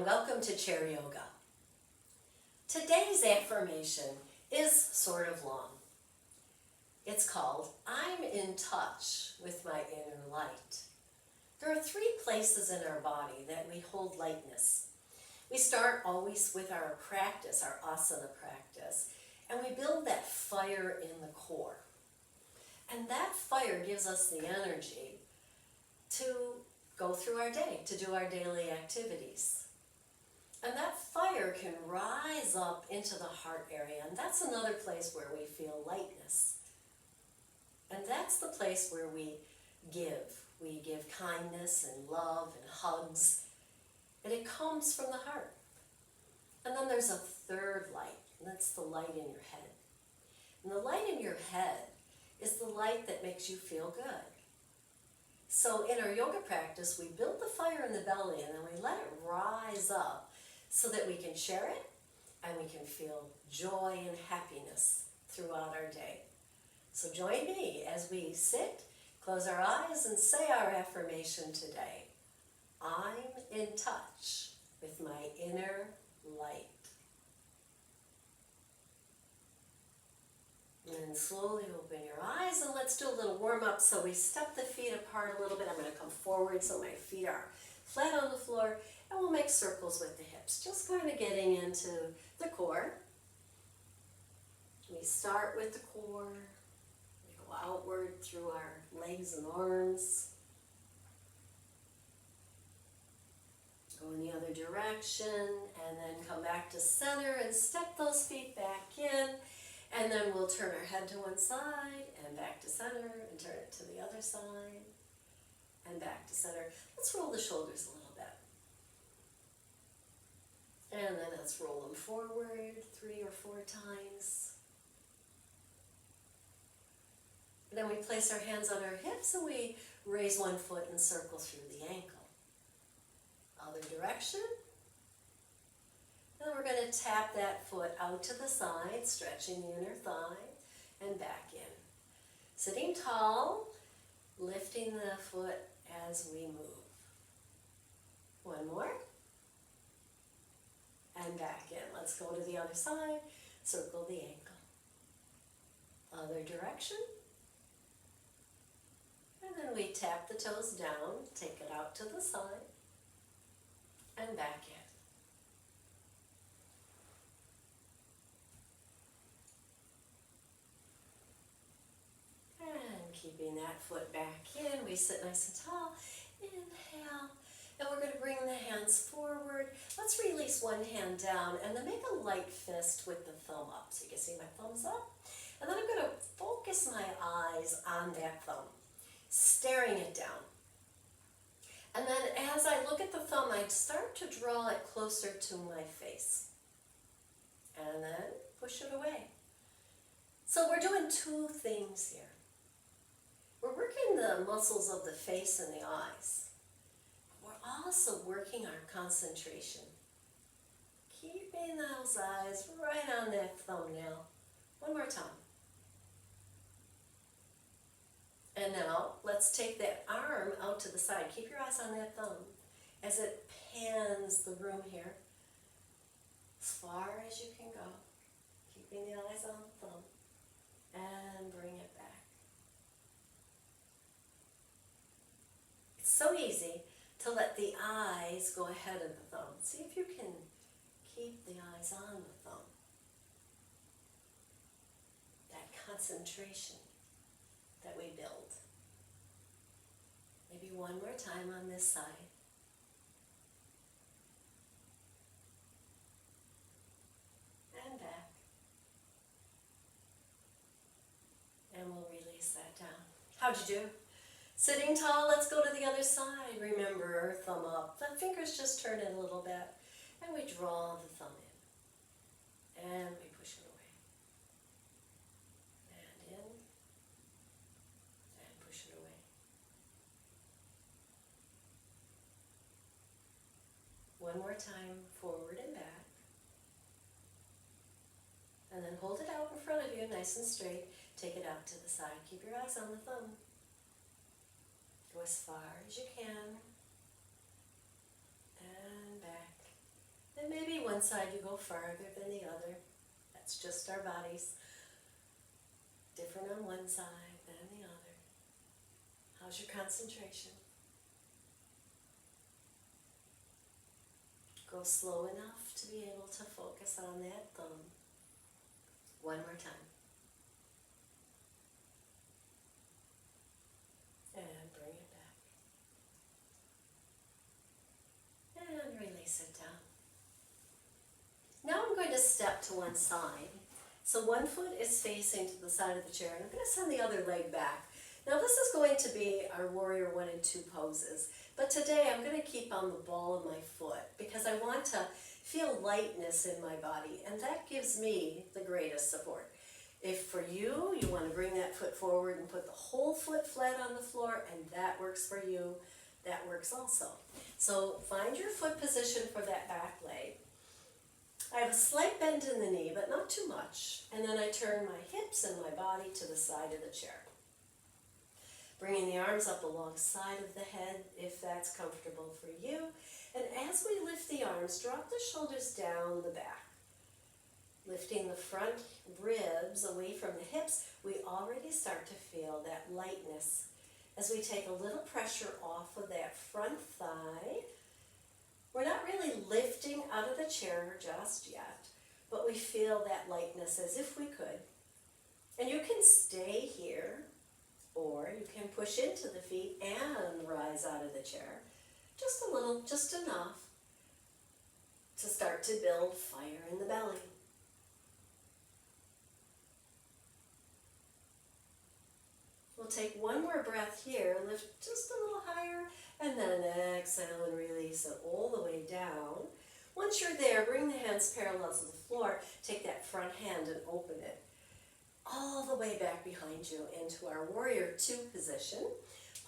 and welcome to Chair Yoga. Today's affirmation is sort of long. It's called, I'm in touch with my inner light. There are 3 places in our body that we hold lightness. We start always with our practice, our asana practice, and we build that fire in the core. And that fire gives us the energy to go through our day, to do our daily activities. And that fire can rise up into the heart area, and that's another place where we feel lightness. And that's the place where we give. We give kindness and love and hugs, and it comes from the heart. And then there's a third light, and that's the light in your head. And the light in your head is the light that makes you feel good. So in our yoga practice, we build the fire in the belly and then we let it rise up so that we can share it and we can feel joy and happiness throughout our day. So join me as we sit, close our eyes, and say our affirmation today. I'm in touch with my inner light. And then slowly open your eyes and let's do a little warm up. So we step the feet apart a little bit. I'm going to come forward so my feet are flat on the floor, and we'll make circles with the hips. Just kind of getting into the core. We start with the core. We go outward through our legs and arms. Go in the other direction and then come back to center and step those feet back in. And then we'll turn our head to one side and back to center and turn it to the other side and back to center. Let's roll the shoulders a little bit. And then let's roll them forward 3 or 4 times. And then we place our hands on our hips and we raise one foot and circle through the ankle. Other direction. And then we're going to tap that foot out to the side, stretching the inner thigh, and back in. Sitting tall, lifting the foot as we move. One more. And back in. Let's go to the other side, circle the ankle. Other direction. And then we tap the toes down, take it out to the side, and back in. Keeping that foot back in, we sit nice and tall. Inhale, and we're going to bring the hands forward. Let's release one hand down and then make a light fist with the thumb up. So you can see my thumbs up. And then I'm going to focus my eyes on that thumb, staring it down. And then as I look at the thumb, I start to draw it closer to my face. And then push it away. So we're doing 2 things here. We're working the muscles of the face and the eyes. We're also working our concentration. Keeping those eyes right on that thumbnail. One more time. And now, let's take that arm out to the side. Keep your eyes on that thumb as it pans the room here. As far as you can go. Keeping the eyes on the thumb. And bring it back. So easy to let the eyes go ahead of the thumb. See if you can keep the eyes on the thumb. That concentration that we build. Maybe one more time on this side. And back. And we'll release that down. How'd you do? Sitting tall, let's go to the other side. Remember, thumb up. The fingers just turn in a little bit. And we draw the thumb in. And we push it away. And in. And push it away. One more time, forward and back. And then hold it out in front of you, nice and straight. Take it out to the side. Keep your eyes on the thumb. Go as far as you can. And back. And maybe one side you go farther than the other. That's just our bodies. Different on one side than the other. How's your concentration? Go slow enough to be able to focus on that thumb. One more time. And bring it back. And release it down. Now I'm going to step to one side. So one foot is facing to the side of the chair, and I'm going to send the other leg back. Now this is going to be our warrior 1 and 2 poses, but today I'm going to keep on the ball of my foot because I want to feel lightness in my body, and that gives me the greatest support. If for you, you want to bring that foot forward and put the whole foot flat on the floor, and that works for you, that works also. So find your foot position for that back leg. I have a slight bend in the knee, but not too much. And then I turn my hips and my body to the side of the chair. Bringing the arms up alongside of the head, if that's comfortable for you. And as we lift the arms, drop the shoulders down the back. Lifting the front ribs away from the hips, we already start to feel that lightness as we take a little pressure off of that front thigh. We're not really lifting out of the chair just yet, but we feel that lightness as if we could. And you can stay here, or you can push into the feet and rise out of the chair. Just a little, just enough to start to build fire in the belly. We'll take one more breath here, lift just a little higher, and then exhale and release it all the way down. Once you're there, bring the hands parallel to the floor. Take that front hand and open it all the way back behind you into our warrior 2 position.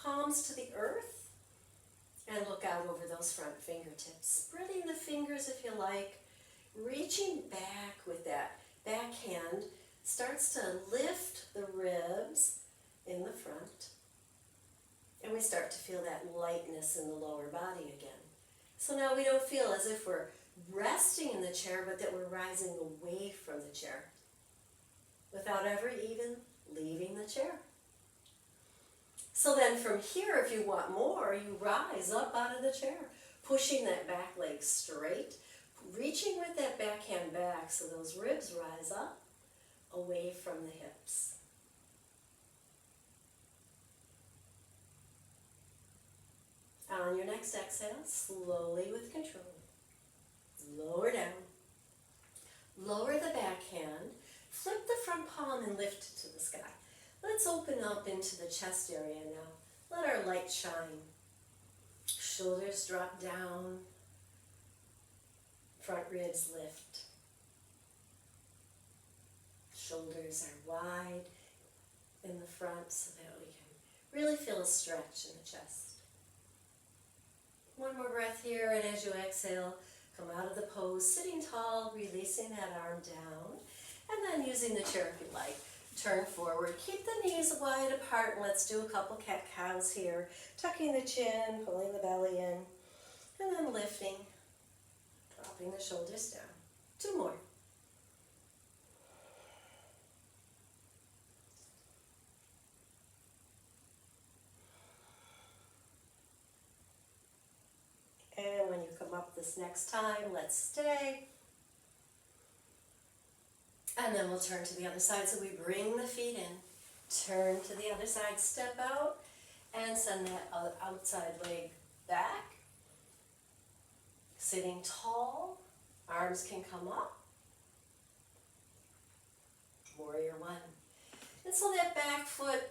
Palms to the earth, and look out over those front fingertips. Spreading the fingers if you like, reaching back with that back hand starts to lift the ribs in the front. And we start to feel that lightness in the lower body again. So now we don't feel as if we're resting in the chair, but that we're rising away from the chair without ever even leaving the chair. So then from here, if you want more, you rise up out of the chair, pushing that back leg straight, reaching with that back hand back so those ribs rise up away from the hips. On your next exhale, slowly with control, lower down. Lower the back hand, flip the front palm and lift it to the sky. Let's open up into the chest area now. Let our light shine. Shoulders drop down, front ribs lift. Shoulders are wide in the front so that we can really feel a stretch in the chest. One more breath here, and as you exhale, come out of the pose, sitting tall, releasing that arm down, and then using the chair if you like. Turn forward, keep the knees wide apart, and let's do a couple cat-cows here. Tucking the chin, pulling the belly in, and then lifting, dropping the shoulders down. 2 more. And when you come up this next time, let's stay. And then we'll turn to the other side. So we bring the feet in, turn to the other side, step out, and send that outside leg back. Sitting tall, arms can come up. Warrior 1. And so that back foot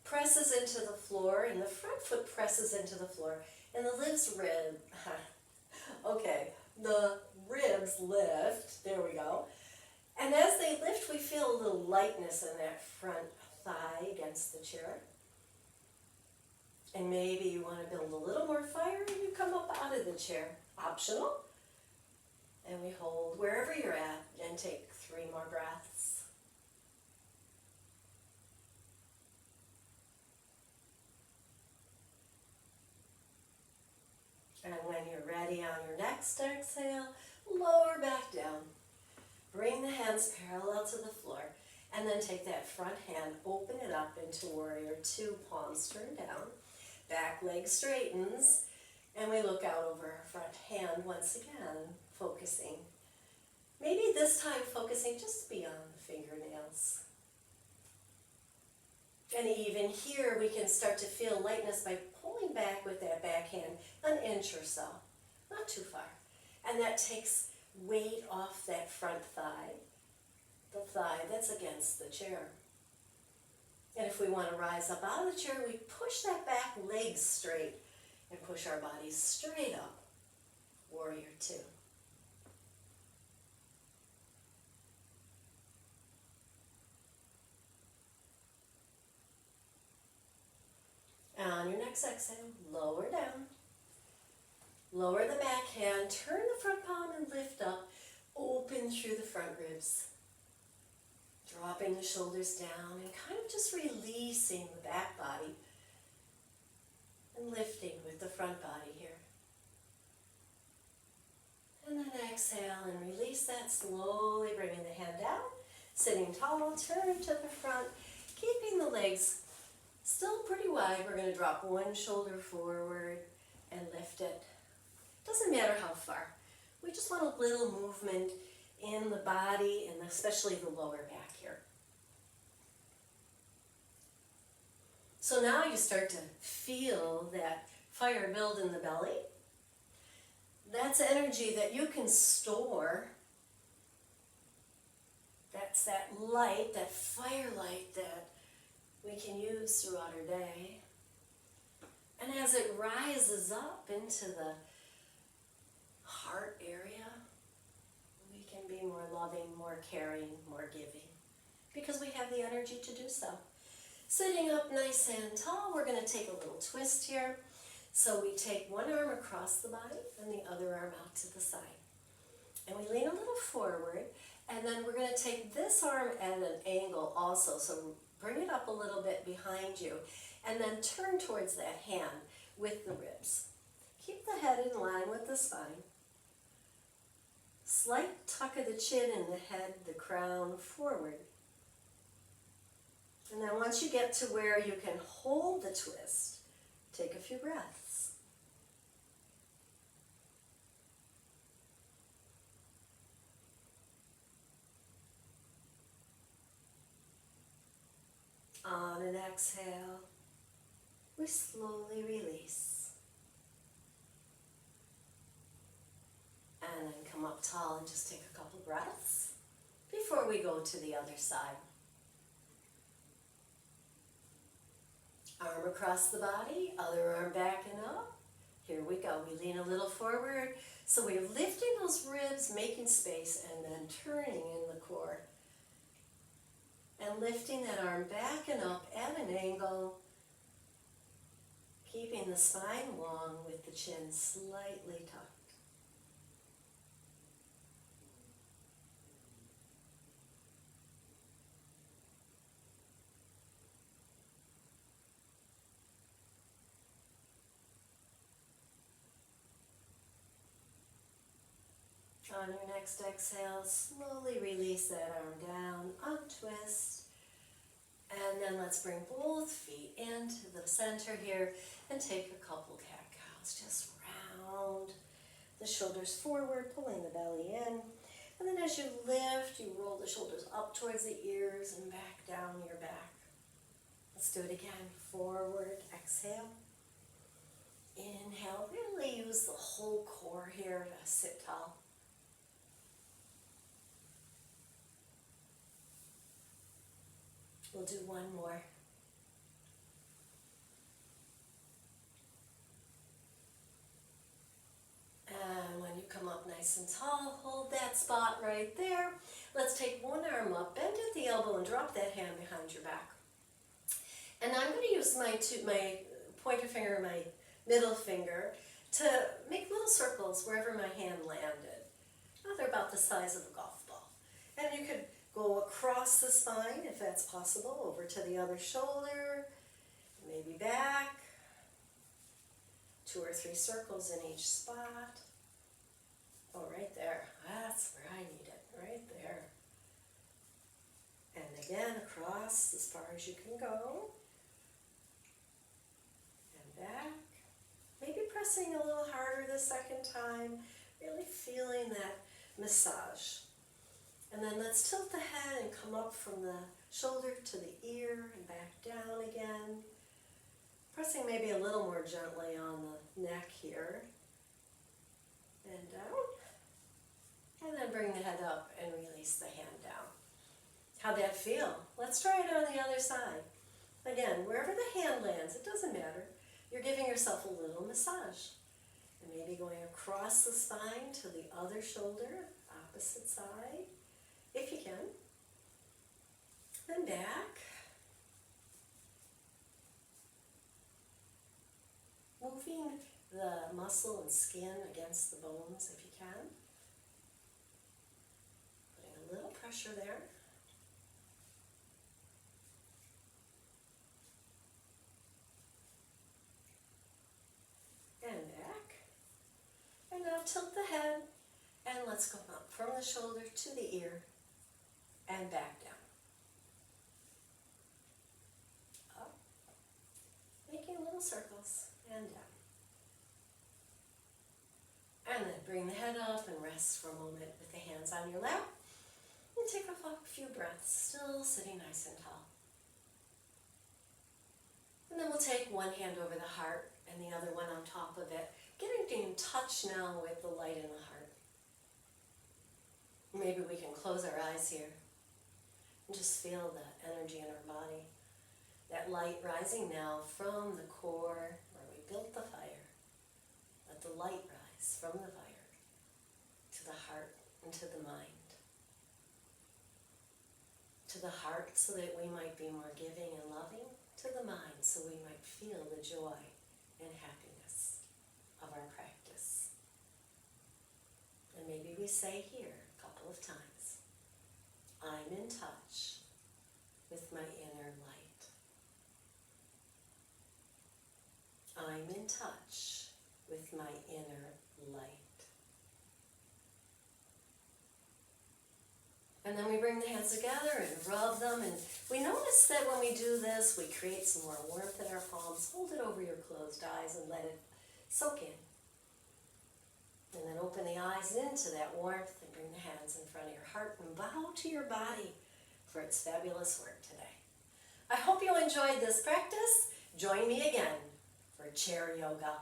presses into the floor, and the front foot presses into the floor. And the the ribs lift, there we go. And as they lift, we feel a little lightness in that front thigh against the chair. And maybe you want to build a little more fire and you come up out of the chair, optional. And we hold wherever you're at and take 3 more breaths. And when you're ready on your next exhale, lower back down. Bring the hands parallel to the floor, and then take that front hand, open it up into warrior two, palms turn down, back leg straightens, and we look out over our front hand once again, focusing. Maybe this time focusing just beyond the fingernails. And even here we can start to feel lightness by pulling back with that back hand an inch or so, not too far. And that takes weight off that front thigh, the thigh that's against the chair. And if we want to rise up out of the chair, we push that back leg straight and push our bodies straight up, warrior two. And on your next exhale, lower down. Lower the back hand, turn the front palm and lift up, open through the front ribs. Dropping the shoulders down and kind of just releasing the back body and lifting with the front body here. And then exhale and release that, slowly bringing the head down, sitting tall, turn to the front, keeping the legs still pretty wide. We're going to drop one shoulder forward and lift it. Doesn't matter how far. We just want a little movement in the body and especially the lower back here. So now you start to feel that fire build in the belly. That's energy that you can store. That's that light, that fire light that we can use throughout our day. And as it rises up into the heart area, we can be more loving, more caring, more giving, because we have the energy to do so. Sitting up nice and tall, we're going to take a little twist here. So we take one arm across the body and the other arm out to the side. And we lean a little forward, and then we're going to take this arm at an angle also. So bring it up a little bit behind you, and then turn towards that hand with the ribs. Keep the head in line with the spine. Slight tuck of the chin and the head, the crown forward. And then once you get to where you can hold the twist, take a few breaths. On an exhale, we slowly release. And then come up tall and just take a couple breaths before we go to the other side. Arm across the body, other arm backing up. Here we go. We lean a little forward. So we're lifting those ribs, making space, and then turning in the core. And lifting that arm back and up at an angle. Keeping the spine long with the chin slightly tucked. On your next exhale, slowly release that arm down, untwist, and then let's bring both feet into the center here and take a couple cat-cows. Just round the shoulders forward, pulling the belly in, and then as you lift, you roll the shoulders up towards the ears and back down your back. Let's do it again. Forward, exhale. Inhale, really use the whole core here to sit tall. We'll do one more. And when you come up nice and tall, hold that spot right there. Let's take one arm up, bend at the elbow, and drop that hand behind your back. And I'm going to use my pointer finger and my middle finger to make little circles wherever my hand landed. Now they're about the size of a golf ball. And you could go across the spine, if that's possible, over to the other shoulder, maybe back. 2 or 3 circles in each spot. Oh, right there. That's where I need it, right there. And again, across as far as you can go. And back. Maybe pressing a little harder the second time, really feeling that massage. And then let's tilt the head and come up from the shoulder to the ear and back down again. Pressing maybe a little more gently on the neck here. And down. And then bring the head up and release the hand down. How'd that feel? Let's try it on the other side. Again, wherever the hand lands, it doesn't matter. You're giving yourself a little massage. And maybe going across the spine to the other shoulder, opposite side, if you can. Then back. Moving the muscle and skin against the bones if you can. Putting a little pressure there. And back. And now tilt the head and let's go up from the shoulder to the ear and back down. Up. Making little circles and down. And then bring the head up and rest for a moment with the hands on your lap. And take a few breaths, still sitting nice and tall. And then we'll take one hand over the heart and the other one on top of it, getting in touch now with the light in the heart. Maybe we can close our eyes here and just feel the energy in our body. That light rising now from the core where we built the fire. Let the light rise from the fire to the heart and to the mind. To the heart so that we might be more giving and loving. To the mind so we might feel the joy and happiness of our practice. And maybe we say here a couple of times, I'm in touch with my inner light. I'm in touch with my inner light. And then we bring the hands together and rub them, and we notice that when we do this, we create some more warmth in our palms. Hold it over your closed eyes and let it soak in. And then open the eyes into that warmth and bring the hands in front of your heart and bow to your body for its fabulous work today. I hope you enjoyed this practice. Join me again for chair yoga.